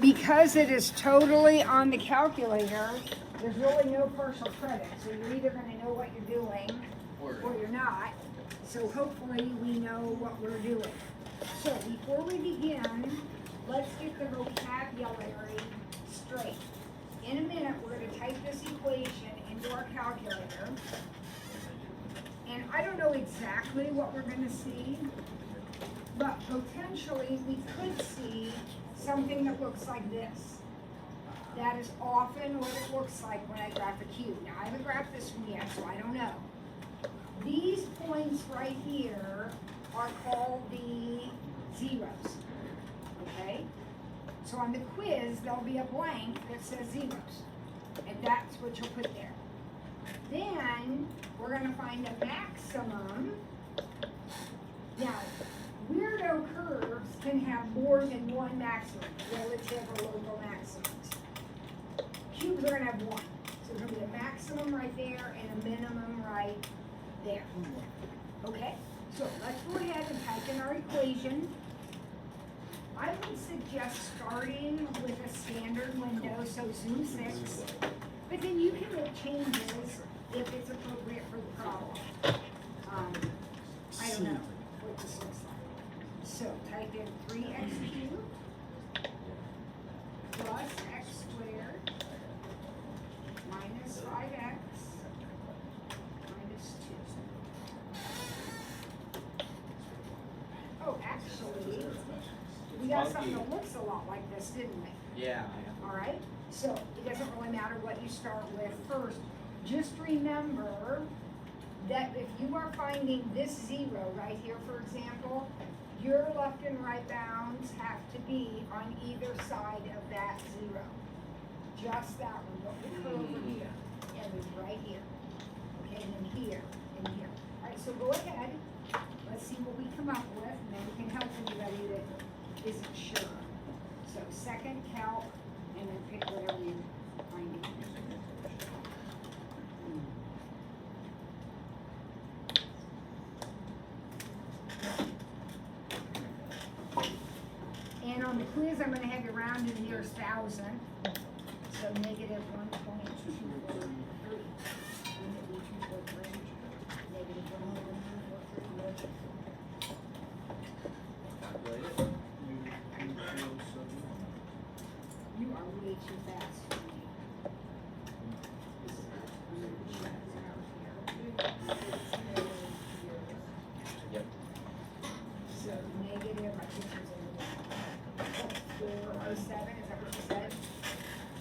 because it is totally on the calculator, there's really no partial credit. So you're either going to know what you're doing or you're not. So hopefully we know what we're doing. So before we begin, let's get the vocabulary straight. In a minute, we're going to type this equation into our calculator. And I don't know exactly what we're going to see, but potentially we could see something that looks like this. That is often what it looks like when I graph a cube. Now, I haven't graphed this one yet, so I don't know. These points right here are called the zeros, okay? So on the quiz, there'll be a blank that says zeros, and that's what you'll put there. Then, we're gonna find a maximum. Now, weirdo curves can have more than one maximum, relative or local maximums. Cubes are gonna have one. So there's gonna be a maximum right there and a minimum right there. Okay, so let's go ahead and type in our equation. I would suggest starting with a standard window, so zoom 6, but then you can make changes if it's appropriate for the problem. I don't know what this looks like. So type in 3x cubed plus x squared minus 5x minus 2. Oh, actually, we got something that looks a lot like this, didn't we? Yeah. All right, so it doesn't really matter what you start with first. Just remember that if you are finding this zero right here, for example, your left and right bounds have to be on either side of that zero. Just that one. Look over here, and then right here. Okay, and then here, and here. All right, so go ahead. Let's see what we come up with, and then we can help anybody that isn't sure. So second calc, and then pick whatever you find it. And on the quiz, I'm going to have you round to the nearest thousand. So negative 1.243. Negative 1.243. You are way too fast for me. Yep. So negative, I think it's 407, is that what you said?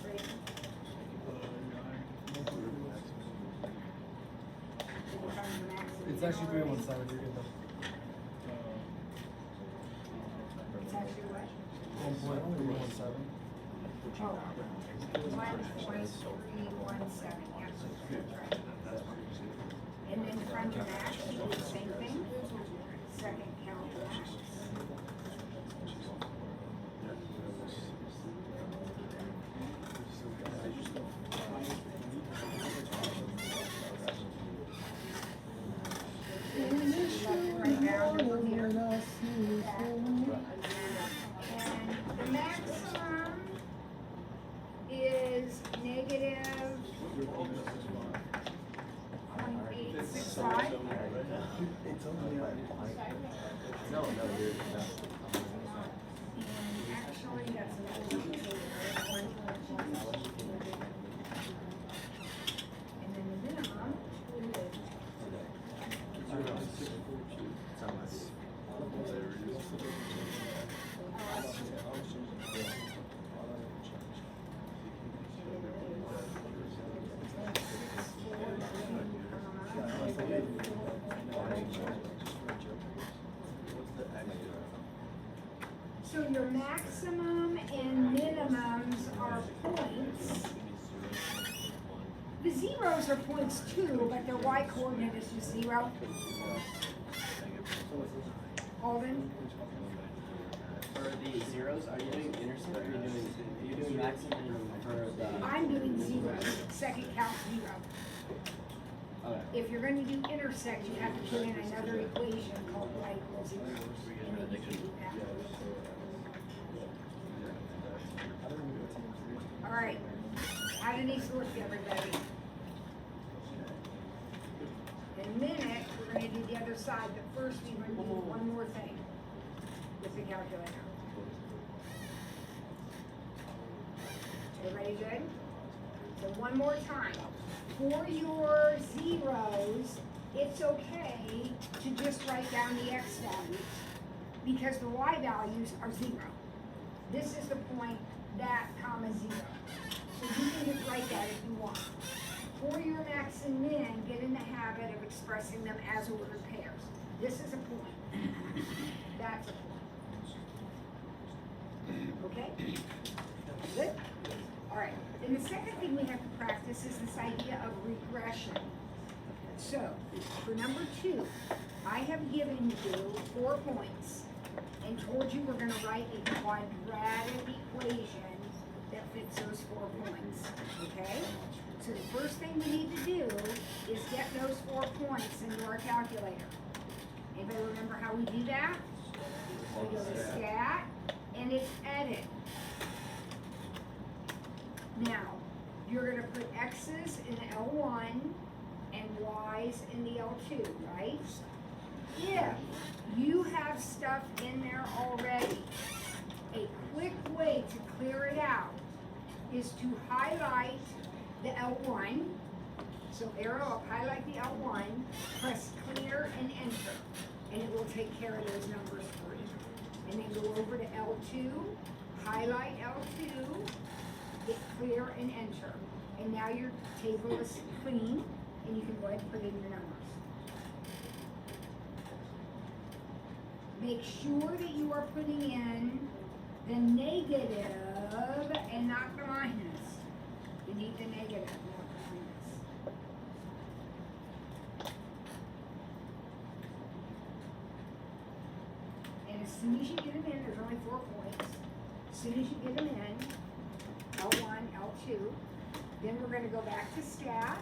Great. It's actually 317. You're good though. It's actually what? 1.317. Oh, 1.317, yeah. Right. And then front of max, you do the same thing. Second count max. Right down over here. And the maximum is negative 0.865. No, you're And actually, that's a little bit. And then the minimum so your maximum and minimums are points. The zeros are points too, but their y-coordinate is just 0. Alden? For the zeros, are you doing intercept or are you doing maximum for the... I'm doing 0, second count 0. Okay. If you're going to do intersect, you have to put in another equation called y equals 0. And then you can do that. Alright, how do these look, everybody? In a minute, we're gonna do the other side, but first we're gonna do one more thing with the calculator. Everybody good? So one more time. For your zeros, it's okay to just write down the x values because the y values are 0. This is the point, that, comma, 0. So you can just write that if you want. For your max and min, get in the habit of expressing them as ordered pairs. This is a point. That's a point. Okay? Good? Alright. And the second thing we have to practice is this idea of regression. So, for number 2, I have given you 4 points and told you we're going to write a quadratic equation that fits those 4 points. Okay? So the first thing we need to do is get those 4 points into our calculator. Anybody remember how we do that? We go to stat, and it's edit. Now, you're going to put x's in L1 and y's in the L2, right? If you have stuff in there already, a quick way to clear it out is to highlight the L1. So arrow up, highlight the L1, press clear and enter, and it will take care of those numbers for you. And then go over to L2, highlight L2, hit clear and enter. And now your table is clean, and you can go ahead and put in your numbers. Make sure that you are putting in the negative and not the minus. You need the negative, not the minus. And as soon as you get them in, there's only 4 points. As soon as you get them in, L1, L2, then we're going to go back to stat,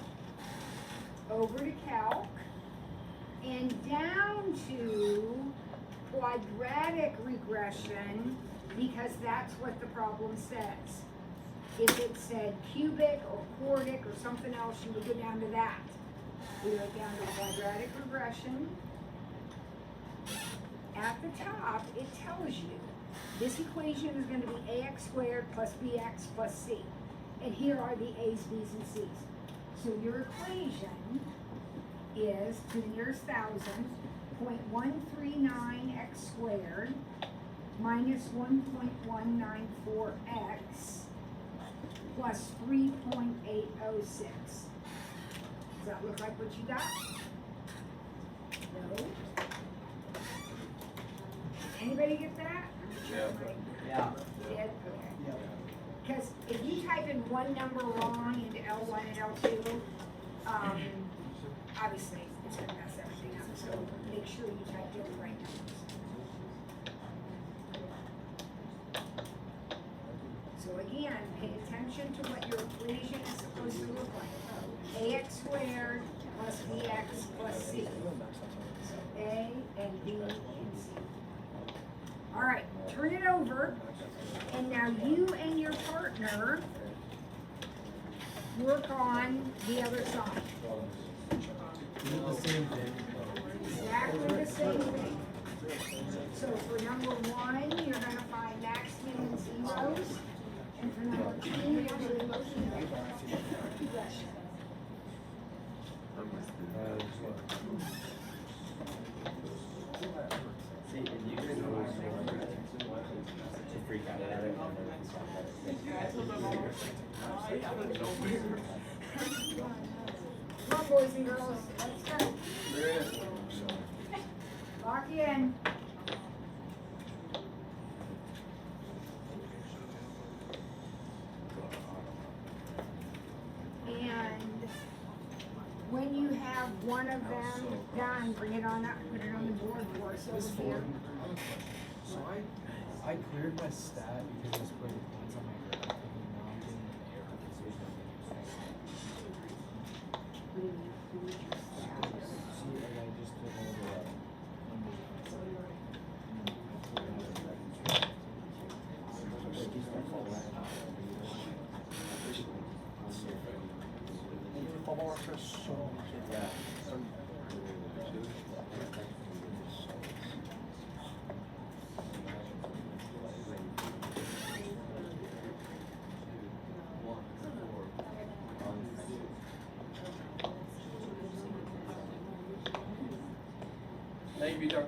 over to calc, and down to quadratic regression, because that's what the problem says. If it said cubic or quartic or something else, you would go down to that. We went down to quadratic regression. At the top, it tells you this equation is going to be ax squared plus bx plus c. And here are the a's, b's, and c's. So your equation is, to the nearest thousandth, 0.139x squared minus 1.194x plus 3.806. Does that look like what you got? No? Anybody get that? Yeah. Did? Okay. Because if you type in one number wrong into L1 and L2, obviously it's going to mess everything up. So make sure you type in the right numbers. So again, pay attention to what your equation is supposed to look like. Ax squared plus bx plus c. So A and B and C. All right, turn it over. And now you and your partner work on the other side. The same thing. Exactly the same thing. So for number 1, you're going to find max, min, and zeros. And for number 2, you're going to do regression. See, if you guys know to freak out about it. Come on, boys and girls, let's go. Lock in. And when you have one of them done, bring it on up, put it on the board for us over here. So I cleared my stat because I was putting points on my graph, and now I'm getting an error because there's no See, like I just took all the numbers. Yeah. Thank you, Peter.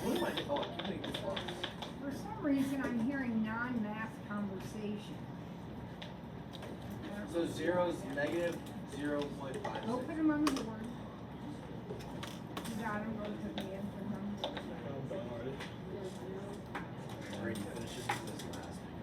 What am I calling? Keep making this fun. For some reason, I'm hearing non-math conversation. So 0 is negative 0.5. Open them on the board. You got them, both of the end for them. Brady finishes this last week.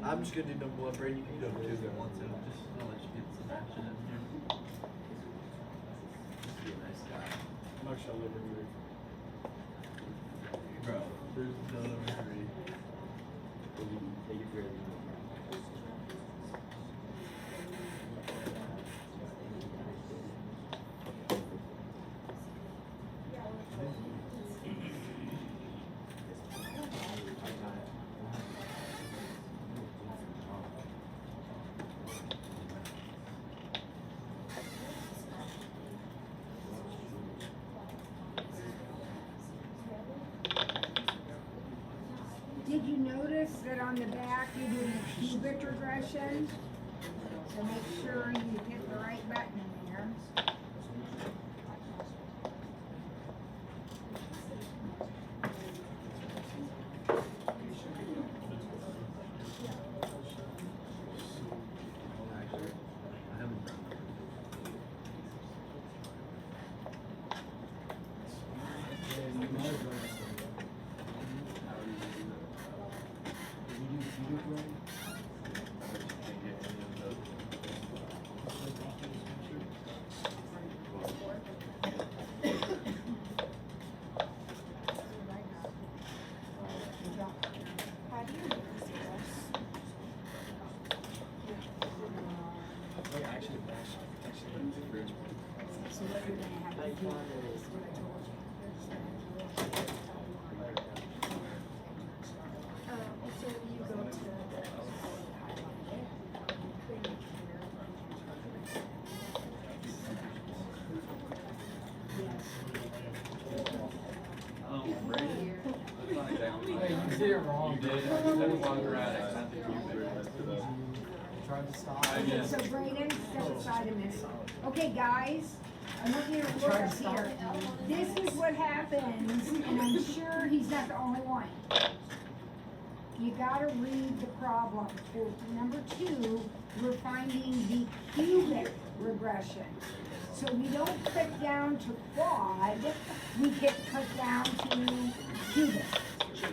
I'm just gonna do number 1, Brady. You can do number 2 if you want to. Just gonna let you get some action in here. Just be a nice guy. Bro, there's no number 3. Take it for it. Did you notice that on the back you're doing a cubic regression? So make sure you hit the right button in there. So what you're gonna have to do is what I told you. So you go to the Oh, Brady? That's not exactly. Hey, you did it wrong. You did. You said quadratic, not the cubic. Tried to stop. Okay, so Brayden, step aside a minute. Okay, guys, I want you to look up here. This is what happens, and I'm sure he's not the only one. You gotta read the problem. For number 2, we're finding the cubic regression. So we don't click down to quad, we get click down to cubic.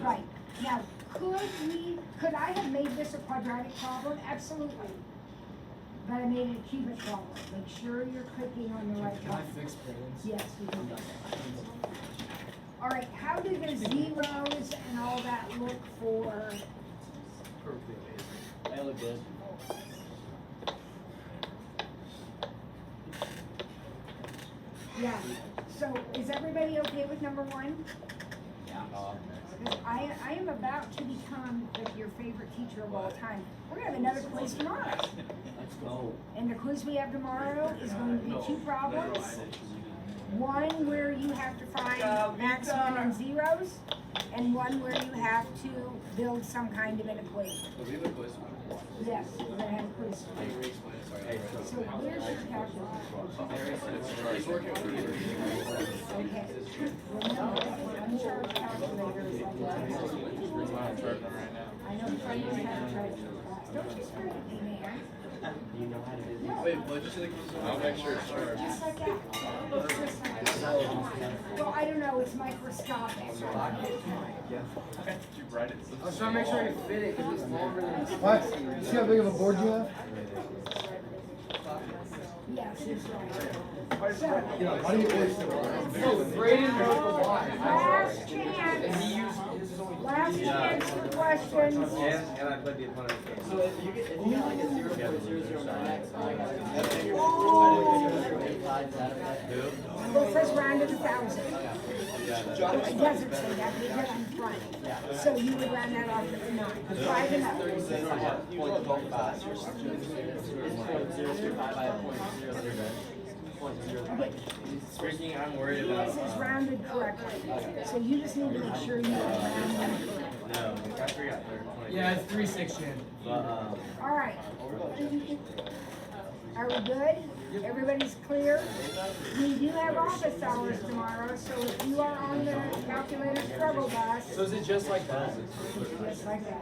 Right. Now, could I have made this a quadratic problem? Absolutely. But I made it a cubic problem. Make sure you're clicking on the right Can I button. fix Brayden's? Yes, we can. All right, how do the zeros and all that look for? Perfectly amazing. They look good. Yeah, so is everybody okay with number 1? Yeah. Because I am about to become your favorite teacher of all time. We're gonna have another quiz tomorrow. Let's go. And the quiz we have tomorrow is going to be 2 problems. One where you have to find maximum and zeros, and one where you have to build some kind of an equation. So we have a quiz. Yes, you're gonna have a quiz. Can you re-explain it? Sorry. So where's your calculator? He's working with me. Okay. Remember, uncharged calculators like that. I know Freddie's have charged your class. Don't you screw with me, man. Do you know how to do this? Wait, what did you say? I'll make sure it's charged. Just like that. Just like that. Well, I don't know, it's microscopic. You write it. I was trying to make sure you fit it because it's longer than it's. What? See how big of a board you have? Yes, it's right. How do you waste it? No, Braden knows the why. Last And chance. he used his is only. Last chance for questions. And I played the opponent. So if you get like a 0.009x, I got it. Well, it says round to 1,000. It doesn't say that, but it does in front. So you would round that off to the 9. 5 and up. It's 0.035 by a 0.00. Okay, Freaking, I'm worried this about. is rounded correctly. So you just need to make sure you round them correctly. No, I forgot. Yeah, it's 3-6 Shannon. But, All right. Are we good? Everybody's clear? We do have office hours tomorrow, so if you are on the calculator struggle bus, So is it just like that? just like that.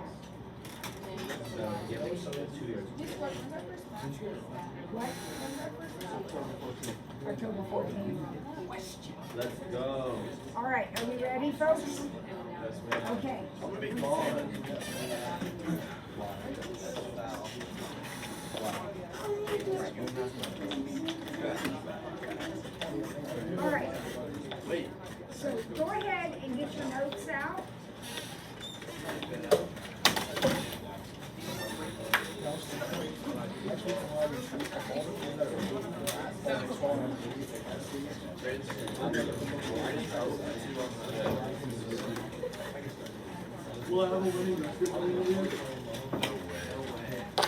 What? October 14th. let's go. All right, are we ready, folks? Okay. I'm gonna be calling. All right. Wait. So go ahead and get your notes out.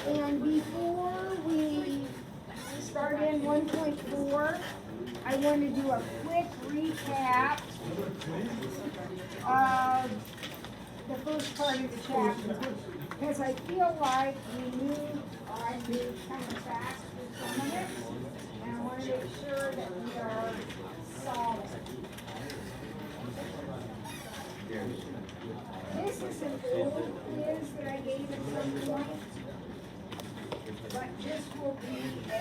And before we start in 1.4, I want to do a quick recap of the first part of the chapter, because I feel like I moved kind of fast with some of it, and I want to make sure that we are solid. This is an old quiz that I gave at some point, but this will be a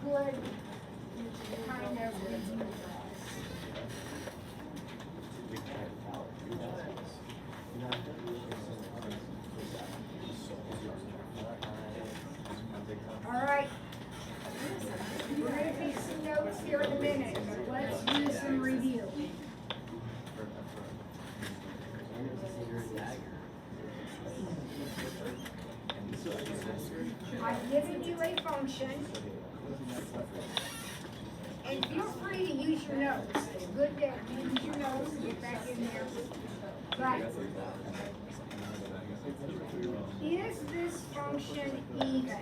good kind of review for us. All right. We're going to take some notes here in a minute, but let's do some review. I've given you a function, and feel free to use your notes. It's good to use your notes and get back in there. But is this function even?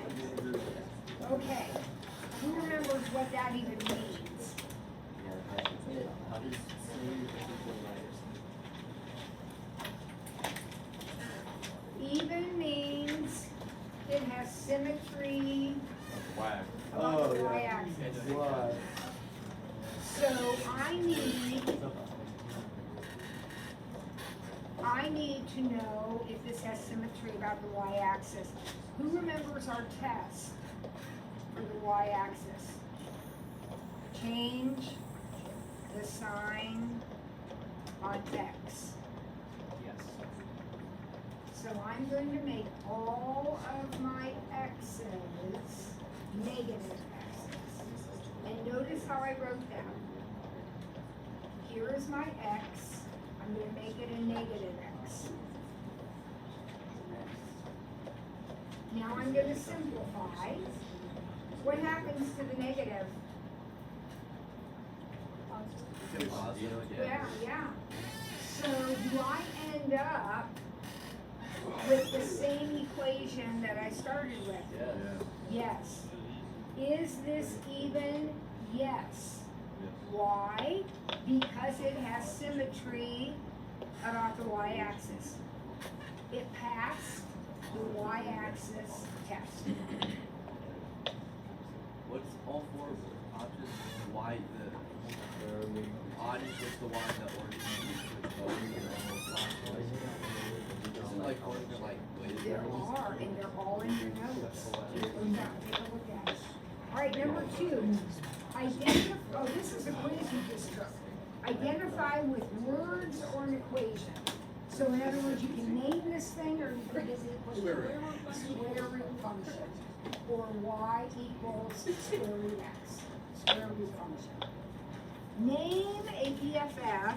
Okay. Who remembers what that even means? Even means it has symmetry along the y-axis. What? So I need to know if this has symmetry about the y-axis. Who remembers our test for the y-axis? Change the sign on x. So I'm going to make all of my x's negative x's. And notice how I wrote that. Here is my x. I'm going to make it a negative x. Now I'm going to simplify. What happens to the negative? Yeah. So do I end up with the same equation that I started with? Yes. Is this even? Yes. Why? Because it has symmetry about the y-axis. It passed the y-axis test. What's all four options? Why the odd is just the one that isn't like going to like ways There are, and they're all in your notes. Just go down, take a look at it. All right, number 2, identify, oh, this is a quiz you just took. Identify with words or an equation. So in other words, you can name this thing or you can give it a square root function. Or y equals square root x, square root function. Name a BFF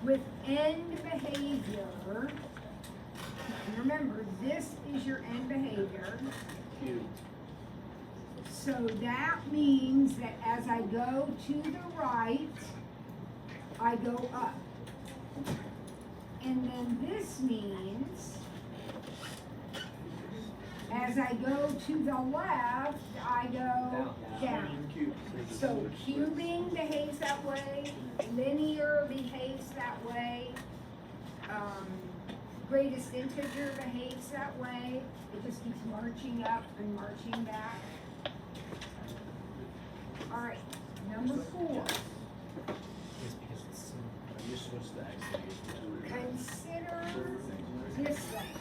with end behavior. And remember, this is your end behavior. cute. So that means that as I go to the right, I go up. And then this means as I go to the left, I go down. So cubing behaves that way, linear behaves that way, greatest integer behaves that way. It just keeps marching up and marching back. All right, number 4. It's because it's simple. You switch the X. Consider this thing.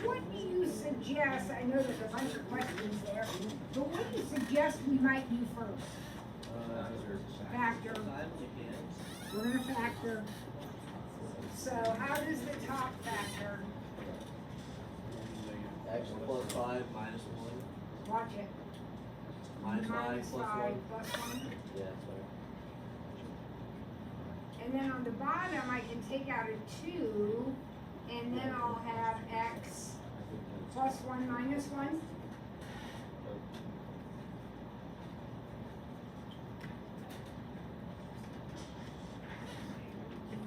What do you suggest? I know there's a bunch of questions there, but what do you suggest we might do first? Factor. We're gonna factor. So how does the top factor? X plus 5 minus 1. Watch it. Minus 5 plus 5 1. plus 1. Yeah, sorry. And then on the bottom, I can take out a 2, and then I'll have x plus 1 minus 1.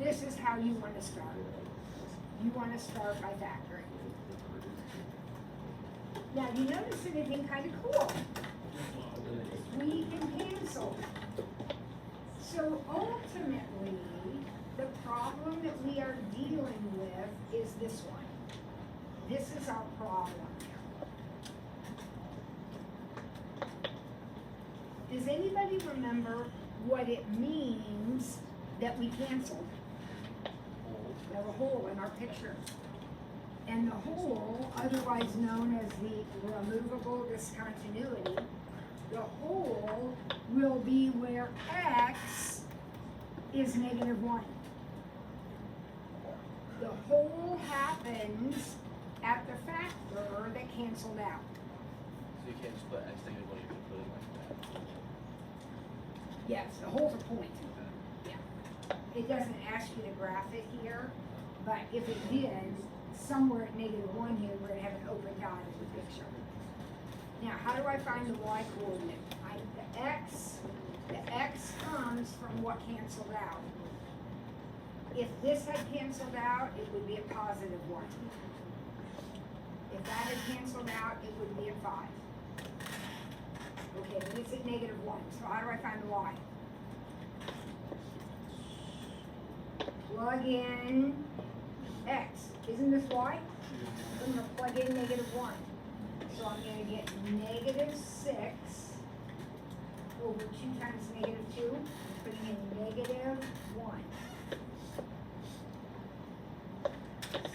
This is how you want to start. You want to start by factoring. Now, you notice anything kind of cool? We can cancel. So ultimately, the problem that we are dealing with is this one. This is our problem. Does anybody remember what it means that we canceled? There's a hole in our picture. And the hole, otherwise known as the removable discontinuity, the hole will be where x is -1. The hole happens at the factor that canceled out. So you can't just put X negative 1, you can put it like that. Yes, the hole's a point. Yeah. It doesn't ask you to graph it here, but if it did, somewhere at -1 here, we're gonna have an open dot in the picture. Now, how do I find the y coordinate? The x comes from what canceled out. If this had canceled out, it would be a +1. If that had canceled out, it would be a 5. Okay, but it's at -1, so how do I find the y? Plug in x. Isn't this y? I'm gonna plug in -1. So I'm gonna get -6 over 2 times -2, putting in -1.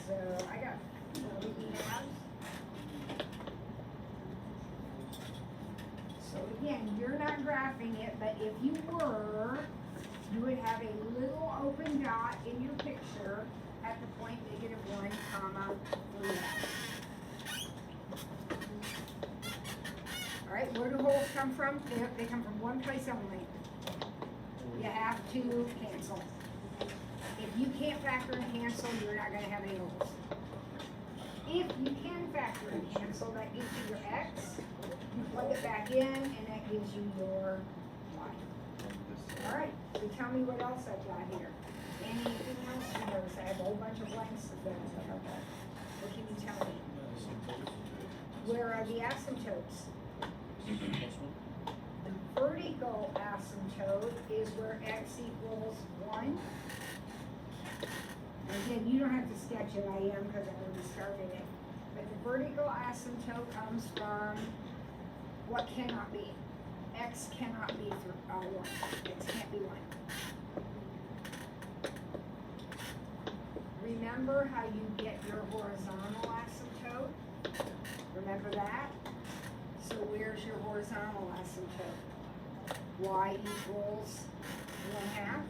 So I got 40 halves. So again, you're not graphing it, but if you were, you would have a little open dot in your picture at the point -1, comma 3 halves. All right, where do holes come from? They come from one place only. You have to cancel. If you can't factor and cancel, you're not gonna have any holes. If you can factor and cancel, that gives you your x. You plug it back in, and that gives you your y. All right, so tell me what else I've got here. Anything else you notice? I have a whole bunch of blanks of things. What can you tell me? Where are the asymptotes? The vertical asymptote is where x equals 1. Again, you don't have to sketch it, I am, because I already started it. But the vertical asymptote comes from what cannot be. X cannot be 1. X can't be 1. Remember how you get your horizontal asymptote? Remember that? So where's your horizontal asymptote? Y equals 1/2.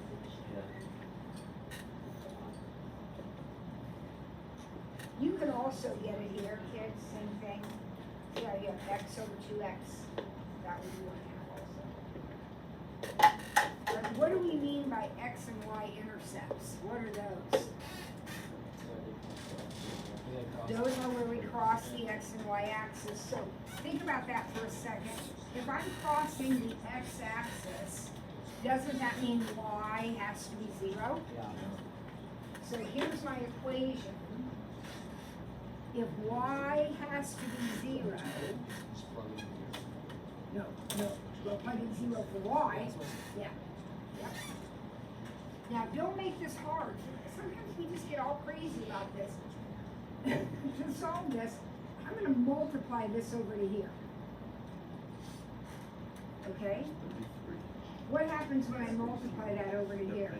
You can also get it here, kids, same thing. Yeah, you have x over 2x. That would be 1/2 also. But what do we mean by x and y intercepts? What are those? Those are where we cross the x and y axis. So think about that for a second. If I'm crossing the x-axis, doesn't that mean y has to be 0? Yeah. So here's my equation. If y has to be 0, no, we'll plug in 0 for y. Yeah. Yep. Now don't make this hard. Sometimes we just get all crazy about this. To solve this, I'm going to multiply this over to here. Okay? What happens when I multiply that over to here?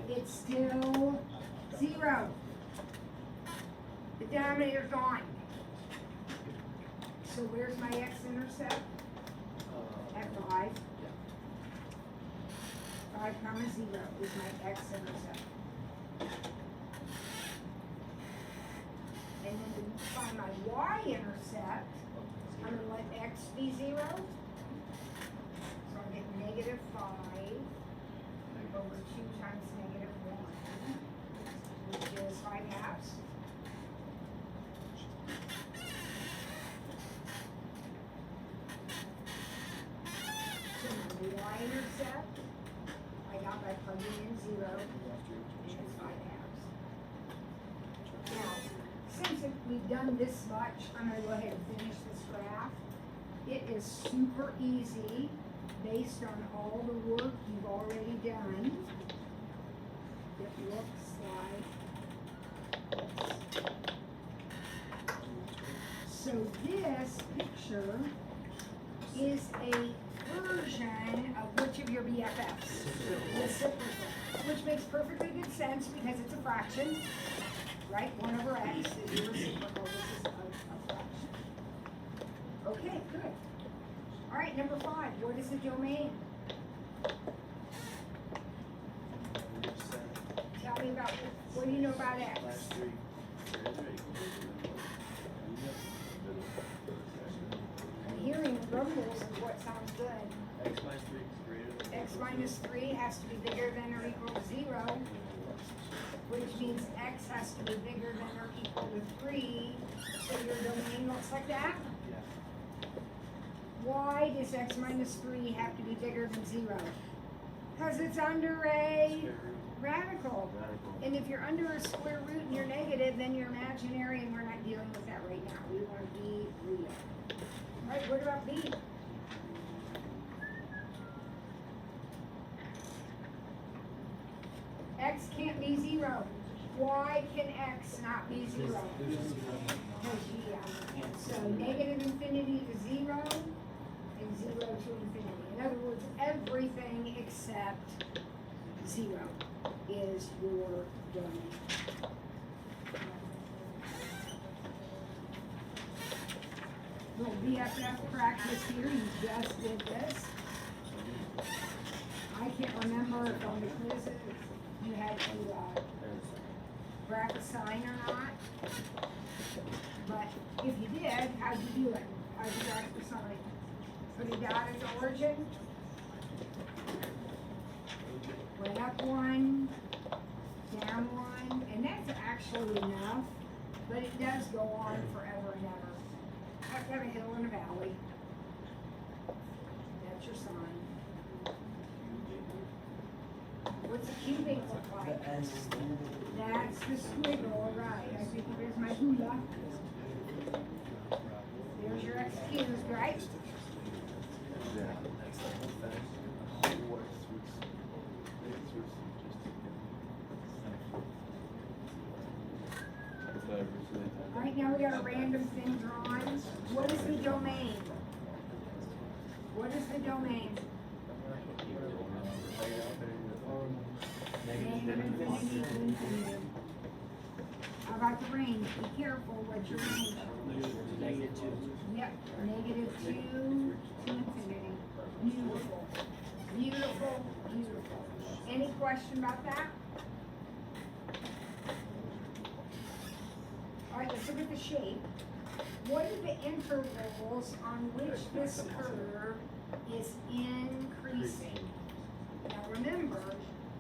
It's still 0. The denominator's gone. So where's my x-intercept? At 5. 5 comma 0 is my x-intercept. And then to find my y-intercept, I'm going to let x be 0. So I'll get negative 5 over 2 times negative 1, which is 5/2. So my y-intercept, I got by plugging in 0, and it's 5/2. Now, since we've done this much, I'm going to go ahead and finish this graph. It is super easy based on all the work you've already done. It looks like this. So this picture is a version of which of your BFFs? Reciprocal, which makes perfectly good sense because it's a fraction. Right, 1 over x is your reciprocal, this is a fraction. Okay, good. All right, number 5, what is the domain? Tell me about, what do you know about x? I'm hearing rumbles of what sounds good. X minus 3 has to be bigger than or equal to 0. Which means x has to be bigger than or equal to 3, so your domain looks like that. Why does x minus 3 have to be bigger than 0? Because it's under a radical. And if you're under a square root and you're negative, then you're imaginary, and we're not dealing with that right now. We want to be real. All right, what about b? X can't be 0. Why can x not be 0? Because so negative infinity to 0 and 0 to infinity. In other words, everything except 0 is your domain. Little BFF practice here. You just did this. I can't remember if on the quizzes you had to graph a sign or not. But if you did, how'd you do it? How'd you graph the sign? Put a dot as origin. Went up 1, down 1, and that's actually enough, but it does go on forever and ever. I've got a hill and a valley. That's your sign. What's a cubic look like? That's the squiggle, right. I think there's my hula. There's your X cubed, right? Right now we got a random thing drawn. What is the domain? What is the domain? Negative infinity to infinity. How about the range? Be careful, what's your range? -2. Yep, -2 to infinity. Beautiful. Beautiful, beautiful. Any question about that? All right, let's look at the shape. What are the intervals on which this curve is increasing? Now remember,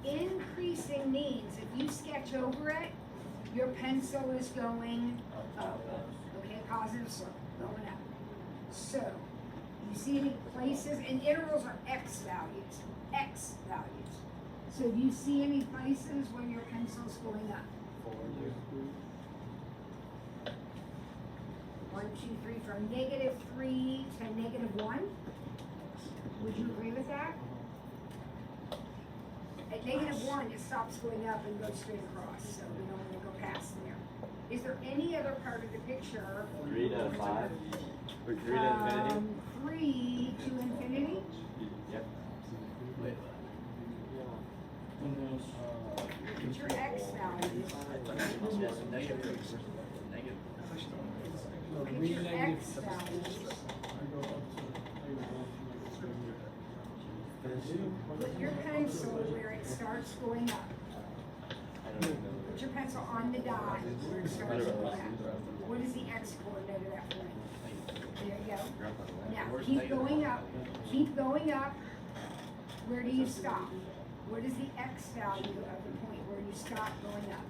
increasing means if you sketch over it, your pencil is going up. Okay, positive slope, going up. So, you see any places, and intervals are x values, x values. So do you see any places where your pencil's going up? 1, 2, 3, from -3 to -1. Would you agree with that? At -1, it stops going up and goes straight across, so we don't want to go past there. Is there any other part of the picture? 3 to 5. Or 3 to infinity. 3 to infinity? Yep. What's your x values? Look at your x values. Put your pencil where it starts going up. Put your pencil on the dot where it starts going up. What is the x coordinate of that point? There you go. Now, keep going up. Keep going up. Where do you stop? What is the x value of the point where you stop going up?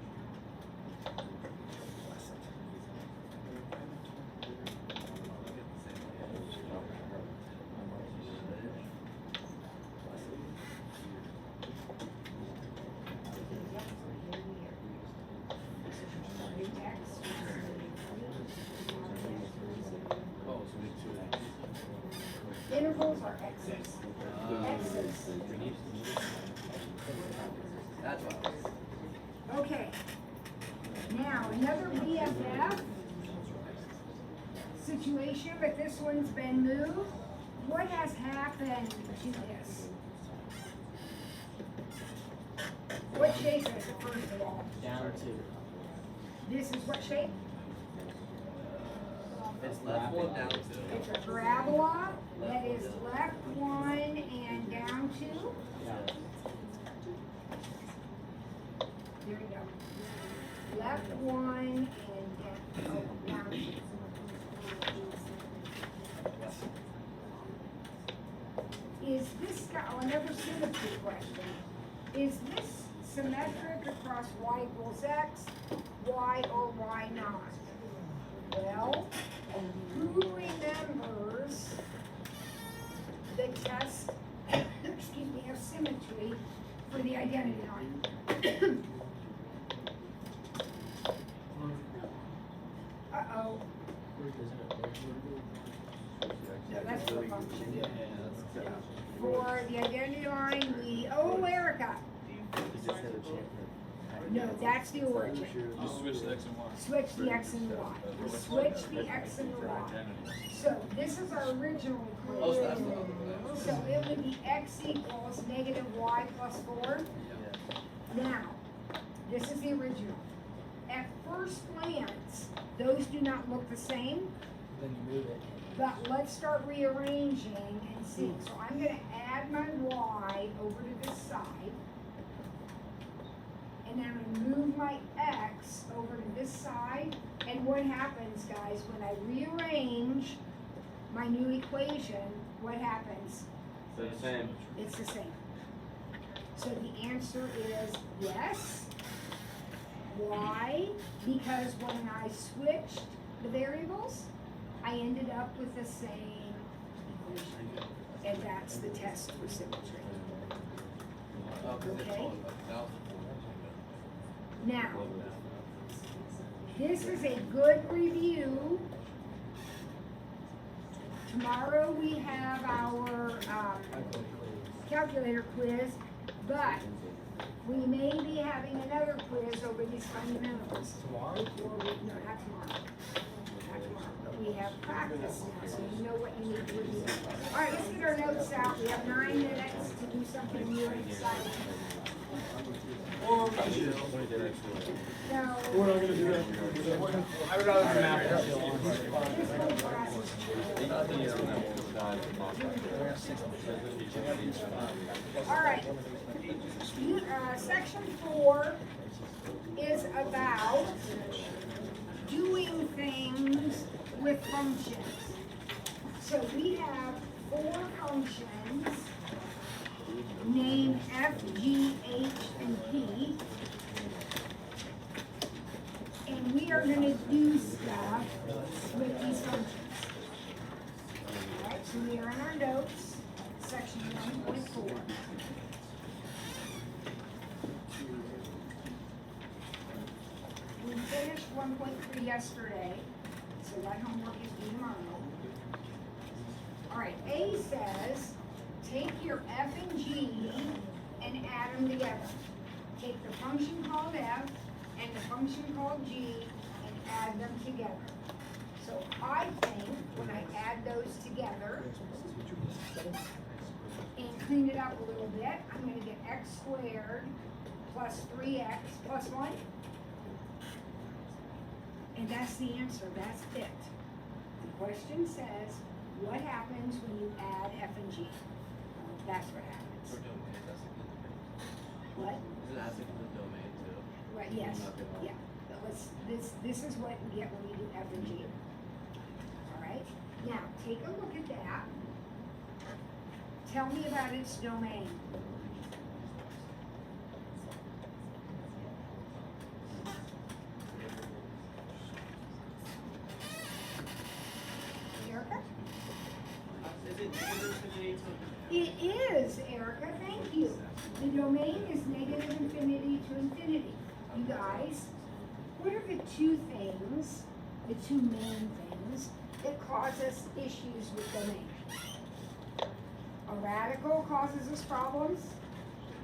Intervals are x's. X's. That's what. Okay. Now, another BFF situation, but this one's been moved. What has happened to this? What shape is it, first of all? Down 2. This is what shape? It's left 1 down 2. It's a parabola that is left 1 and down 2. Yeah. Here we go. Left 1 and down 2. Is this guy, oh, another symmetry question. Is this symmetric across y equals x, y or y not? Well, who remembers the test, excuse me, of symmetry for the identity line? Uh-oh. No, that's the function. For the identity line, oh, Erica. No, that's the origin. Just switch the X and Y. Switch the x and the y. Switch the x and the y. So this is our original Oh, so that's equation. So it would be x equals -y plus 4. Now, this is the original. At first glance, those do not look the same, Then you move it. but let's start rearranging and see. So I'm gonna add my y over to this side. And then I'm gonna move my x over to this side. And what happens, guys, when I rearrange my new equation, what happens? So the same. It's the same. So the answer is yes. Why? Because when I switched the variables, I ended up with the same equation. And that's the test for symmetry. Okay? Now, this is a good review tomorrow we have our, calculator quiz, but we may be having another quiz over these fundamentals. Tomorrow? No, not tomorrow. Not tomorrow, but we have practice now, so you know what you need to review. All right, let's get our notes out. We have 9 minutes to do something new and exciting. Or we chill. No. We're not gonna do that. I would rather do math and chill. This whole class is chill. All right. Section 4 is about doing things with functions. So we have 4 functions named F, G, H, and P. And we are going to do stuff with these functions. All right, so we are in our notes, section 1.4. We finished 1.3 yesterday, so that homework is due tomorrow. All right, A says, take your F and G and add them together. Take the function called F and the function called G and add them together. So I think when I add those together and clean it up a little bit, I'm going to get x squared plus 3x plus 1. And that's the answer, that's it. The question says, what happens when you add F and G? That's what happens. What? Is it asking for the domain too? Right, yes, yeah. But this is what we get when we do F and G. All right, now take a look at that. Tell me about its domain. Erica? Is it negative infinity to It is, Erica, thank you. The domain is negative infinity to infinity. You guys, what are the 2 things, the 2 main things that cause us issues with domain? A radical causes us problems,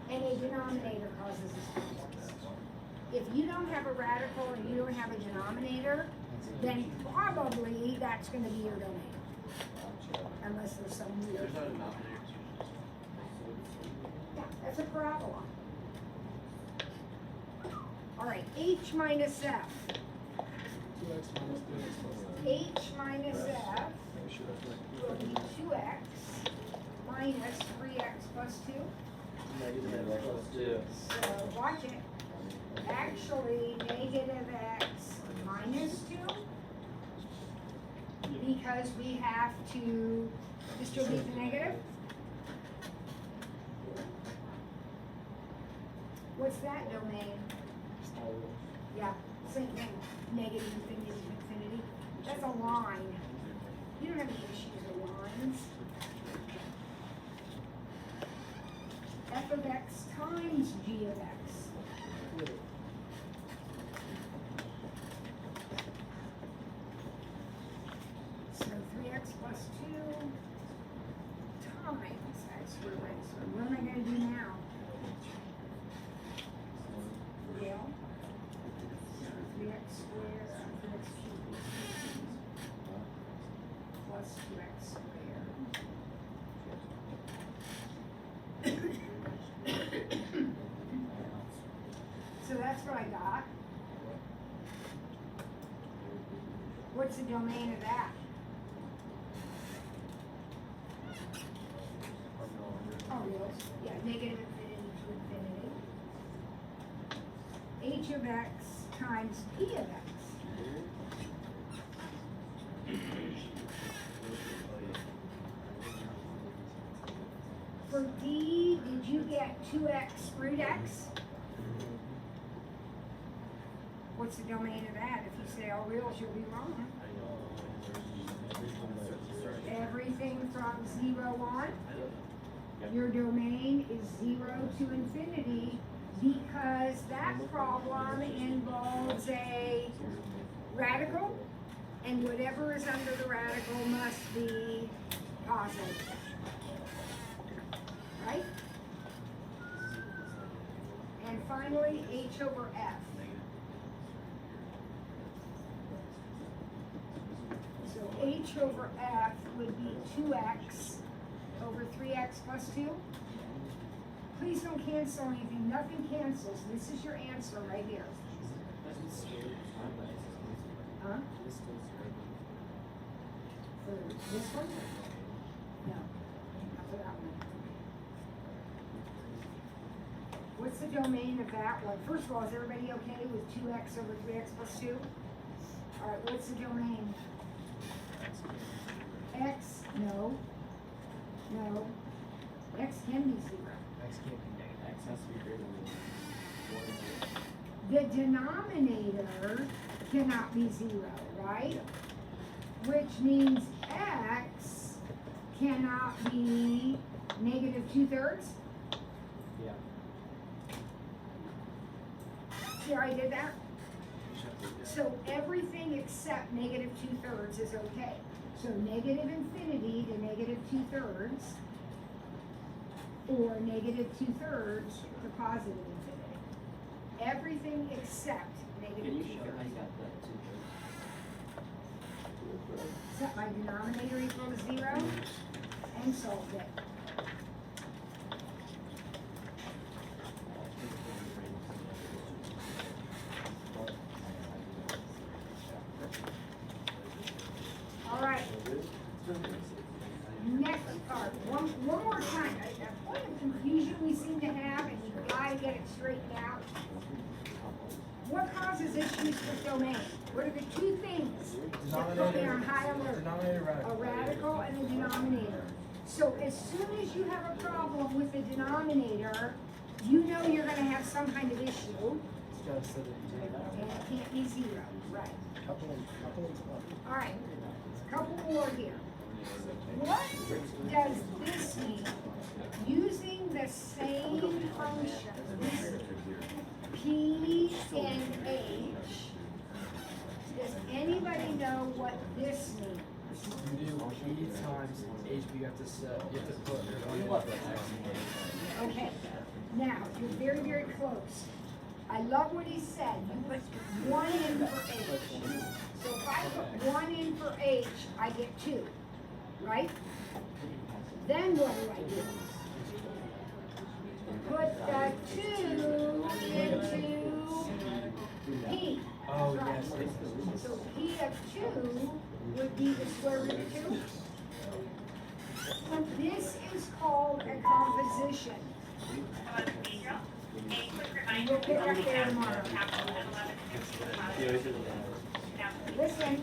and a denominator causes us problems. If you don't have a radical and you don't have a denominator, then probably that's going to be your domain. Unless there's some weird. there's no denominator to Yeah, that's a parabola. All right, H minus F. 2x minus 3x plus H minus F will be 2x minus 3x plus 2. So watch it. Actually, negative x minus 2. Because we have to distribute the negative. What's that domain? Yeah, same thing. Negative infinity to infinity. That's a line. You don't have any issues with lines. F of x times g of x. So 3x plus 2 times x squared minus 1. What am I going to do now? Well, 3x squared, 3x cubed plus 2x squared. So that's what I got. What's the domain of that? Oh, yes, yeah, negative infinity to infinity. H of x times p of x. For D, did you get 2x root x? What's the domain of that? If you say all reals, you'll be wrong. Everything from 0 on. Your domain is 0 to infinity because that problem involves a radical, and whatever is under the radical must be positive. Right? And finally, h over f. So h over f would be 2x over 3x plus 2. Please don't cancel anything, nothing cancels. This is your answer right here. Huh? For this one? No, not for that one. What's the domain of that one? First of all, is everybody okay with 2x over 3x plus 2? All right, what's the domain? X, no. No. X can be 0. X can't be negative. X has to be greater than 1. The denominator cannot be 0, right? Which means x cannot be negative 2/3. Yeah. See how I did that? So everything except negative 2/3 is okay. So negative infinity to negative 2/3, or negative 2/3 to positive infinity. Everything except negative Can you 2/3. show how you got the 2/3? Set my denominator equal to 0 and solved it. All right. Next part. One more time. A point of confusion we seem to have, and you gotta get it straightened out. What causes issues with domain? What are the two things that put me on high alert? Denominator A radical. radical and a denominator. So as soon as you have a problem with the denominator, you know you're gonna have some kind of issue, It's gotta set it and it can't be 0, right? Couple of All right, couple more here. What does this mean? Using the same functions, P and H, does anybody know what this means? You do P times H, but you have to put X in. Okay, now, you're very, very close. I love what he said, you put 1 in for H. So if I put 1 in for H, I get 2, right? Then what do? Put the 2 into P. Oh, That's right. yes. So P of 2 would be the square root of 2. This is called a composition. And we'll pick up there tomorrow. Listen.